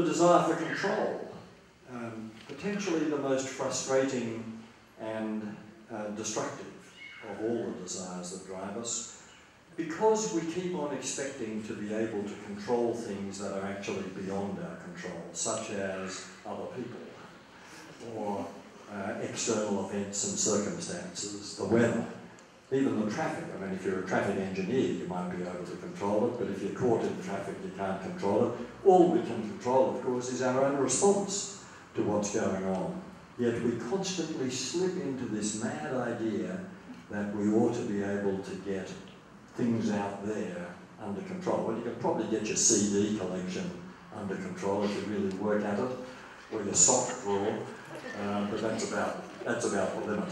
The desire for control, potentially the most frustrating and destructive of all the desires that drive us, because we keep on expecting to be able to control things that are actually beyond our control, such as other people, or external events and circumstances, the weather, even the traffic. I mean, if you're a traffic engineer, you might be able to control it, but if you're caught in traffic, you can't control it. All we can control, of course, is our own response to what's going on. Yet we constantly slip into this mad idea that we ought to be able to get things out there under control. Well, you can probably get your CD collection under control if you really work at it, or your sock drawer, but that's about the limit.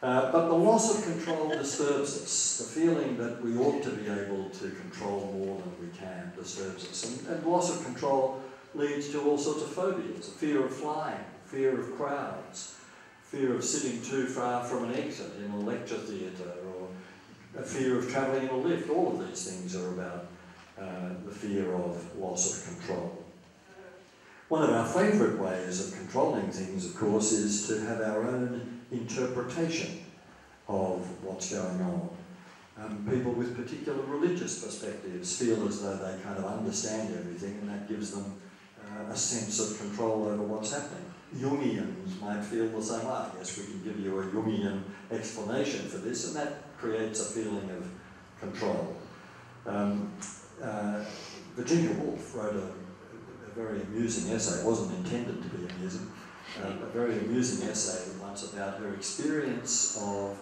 But the loss of control disturbs us. The feeling that we ought to be able to control more than we can disturbs us. And loss of control leads to all sorts of phobias: a fear of flying, fear of crowds, fear of sitting too far from an exit in a lecture theatre, or a fear of travelling in a lift. All of these things are about the fear of loss of control. One of our favourite ways of controlling things, of course, is to have our own interpretation of what's going on. People with particular religious perspectives feel as though they kind of understand everything, and that gives them a sense of control over what's happening. Jungians might feel the same way. Yes, we can give you a Jungian explanation for this, and that creates a feeling of control. Virginia Woolf wrote a very amusing essay. It wasn't intended to be amusing. A very amusing essay once about her experience of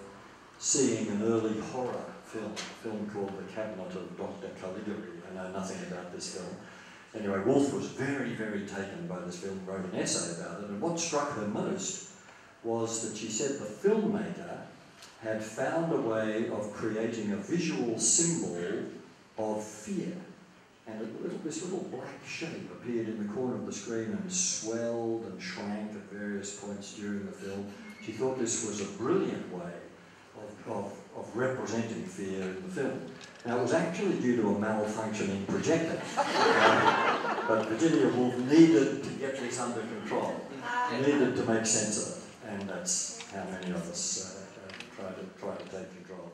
seeing an early horror film, a film called The Cabinet of Dr. Caligari. I know nothing about this film. Anyway, Woolf was very, very taken by this film, wrote an essay about it, and what struck her most was that she said the filmmaker had found a way of creating a visual symbol of fear. And this little black shape appeared in the corner of the screen and swelled and shrank at various points during the film. She thought this was a brilliant way of representing fear in the film. Now, it was actually due to a malfunctioning projector. But Virginia Woolf needed to get this under control, needed to make sense of it. And that's how many of us try to take control.